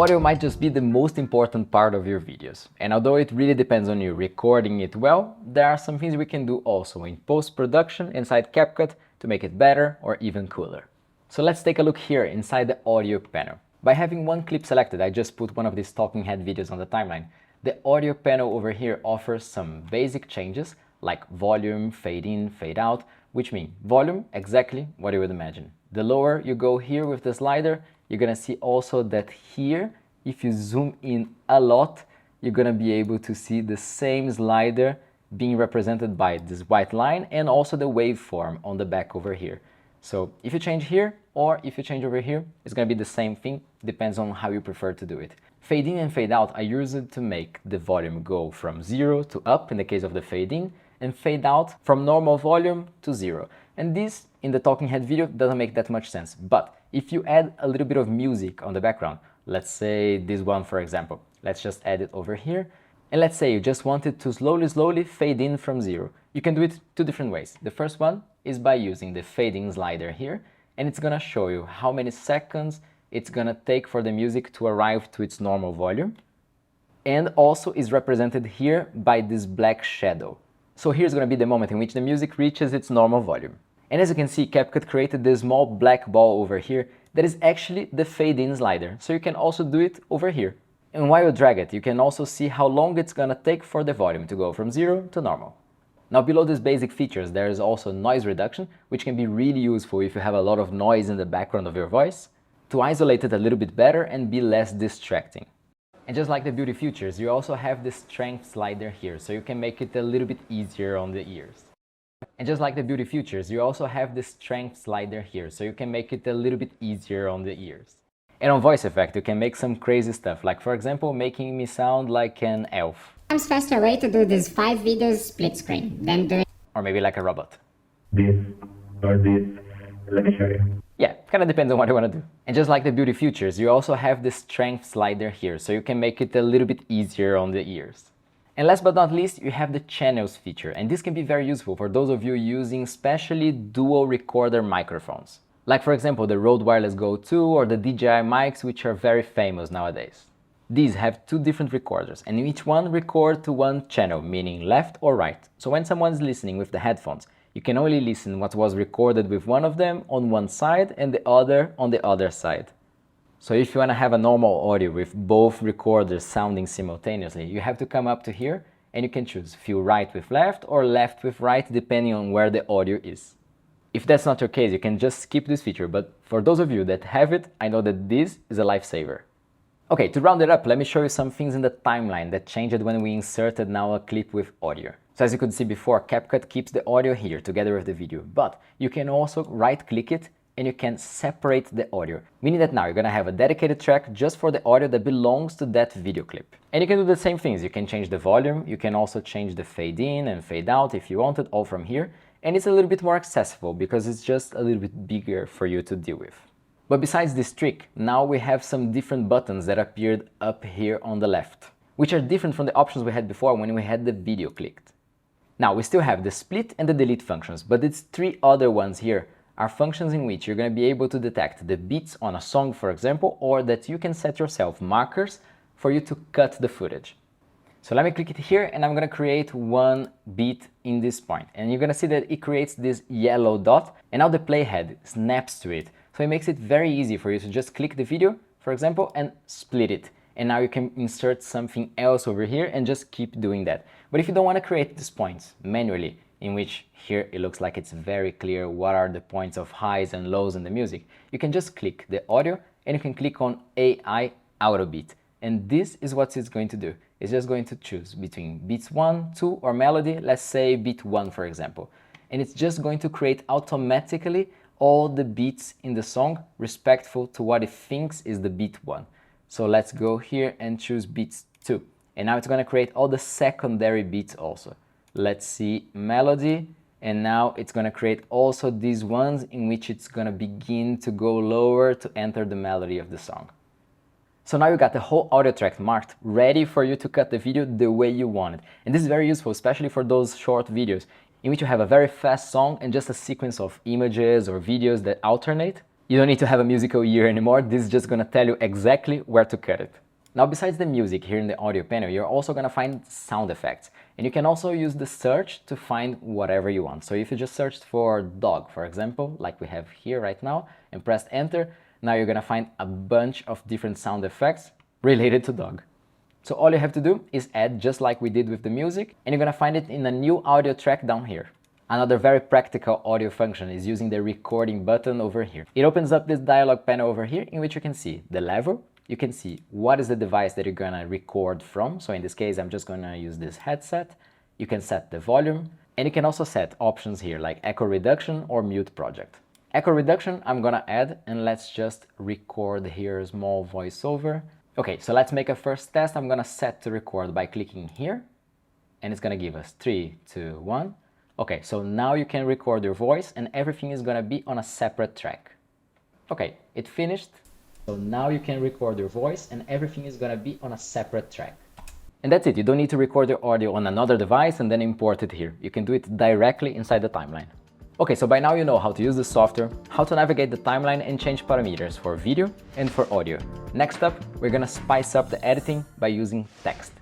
Audio might just be the most important part of your videos, and although it really depends on you recording it well, there are some things we can do also in post-production inside Capcut to make it better or even cooler. So let's take a look here inside the audio panel. By having one clip selected, I just put one of these talking head videos on the timeline. The audio panel over here offers some basic changes like volume, fade in, fade out, which mean volume, exactly what you would imagine. The lower you go here with the slider, you're gonna see also that here, if you zoom in a lot, you're gonna be able to see the same slider being represented by this white line and also the waveform on the back over here. So if you change here or if you change over here, it's gonna be the same thing, depends on how you prefer to do it. Fade in and fade out, I use it to make the volume go from 0 to up in the case of the fade in, and fade out from normal volume to 0. And this, in the talking head video, doesn't make that much sense. But if you add a little bit of music on the background, let's say this one for example, let's just add it over here, and let's say you just want it to slowly fade in from 0. You can do it two different ways. The first one is by using the fading slider here, and it's gonna show you how many seconds it's gonna take for the music to arrive to its normal volume, and also is represented here by this black shadow. So here's gonna be the moment in which the music reaches its normal volume. And as you can see, Capcut created this small black ball over here that is actually the fade-in slider, so you can also do it over here. And while you drag it, you can also see how long it's gonna take for the volume to go from 0 to normal. Now below these basic features, there is also noise reduction, which can be really useful if you have a lot of noise in the background of your voice, to isolate it a little bit better and be less distracting. And just like the beauty features, you also have the strength slider here, so you can make it a little bit easier on the ears. And just like the beauty features, you also have the strength slider here, so you can make it a little bit easier on the ears. And on voice effect, you can make some crazy stuff, like for example, making me sound like an elf. It's faster way to do these 5 videos split screen than doing... Or maybe like a robot. This or this. Let me show you. Yeah, kind of depends on what you want to do. And just like the beauty features, you also have the strength slider here, so you can make it a little bit easier on the ears. And last but not least, you have the channels feature, and this can be very useful for those of you using especially dual recorder microphones. Like for example, the Rode Wireless Go 2 or the DJI mics, which are very famous nowadays. These have two different recorders, and each one record to one channel, meaning left or right. So when someone's listening with the headphones, you can only listen what was recorded with one of them on one side and the other on the other side. So if you want to have a normal audio with both recorders sounding simultaneously, you have to come up to here and you can choose feel right with left or left with right depending on where the audio is. If that's not your case, you can just skip this feature, but for those of you that have it, I know that this is a lifesaver. Okay, to round it up, let me show you some things in the timeline that changed when we inserted now a clip with audio. So as you could see before, Capcut keeps the audio here together with the video, but you can also right-click it and you can separate the audio, meaning that now you're gonna have a dedicated track just for the audio that belongs to that video clip. And you can do the same things. You can change the volume, you can also change the fade in and fade out if you want it, all from here. And it's a little bit more accessible because it's just a little bit bigger for you to deal with. But besides this trick, now we have some different buttons that appeared up here on the left, which are different from the options we had before when we had the video clicked. Now we still have the split and the delete functions, but these 3 other ones here are functions in which you're going to be able to detect the beats on a song, for example, or that you can set yourself markers for you to cut the footage. So let me click it here and I'm going to create one beat in this point. And you're going to see that it creates this yellow dot and now the playhead snaps to it. So it makes it very easy for you to just click the video, for example, and split it. And now you can insert something else over here and just keep doing that. But if you don't want to create these points manually, in which here it looks like it's very clear what are the points of highs and lows in the music, you can just click the audio and you can click on AI Auto Beat. And this is what it's going to do. It's just going to choose between beats 1, 2 or melody, let's say beat 1 for example. And it's just going to create automatically all the beats in the song respectful to what it thinks is the beat 1. So let's go here and choose beats 2. And now it's going to create all the secondary beats also. Let's see melody, and now it's going to create also these ones in which it's going to begin to go lower to enter the melody of the song. So now you got the whole audio track marked, ready for you to cut the video the way you want it. And this is very useful, especially for those short videos in which you have a very fast song and just a sequence of images or videos that alternate. You don't need to have a musical ear anymore, this is just gonna tell you exactly where to cut it. Now besides the music here in the audio panel, you're also gonna find sound effects. And you can also use the search to find whatever you want. So if you just searched for dog, for example, like we have here right now, and pressed enter, now you're gonna find a bunch of different sound effects related to dog. So all you have to do is add just like we did with the music, and you're gonna find it in a new audio track down here. Another very practical audio function is using the recording button over here. It opens up this dialog panel over here in which you can see the level, you can see what is the device that you're gonna record from. So in this case, I'm just gonna use this headset. You can set the volume, and you can also set options here like echo reduction or mute project. Echo reduction I'm gonna add, and let's just record here a small voiceover. Okay, so let's make a first test. I'm gonna set to record by clicking here, and it's gonna give us 3, 2, 1. Okay, so now you can record your voice and everything is gonna be on a separate track. Okay, it finished. So now you can record your voice and everything is gonna be on a separate track. And that's it, you don't need to record your audio on another device and then import it here. You can do it directly inside the timeline. Okay, so by now you know how to use the software, how to navigate the timeline and change parameters for video and for audio. Next up, we're gonna spice up the editing by using text.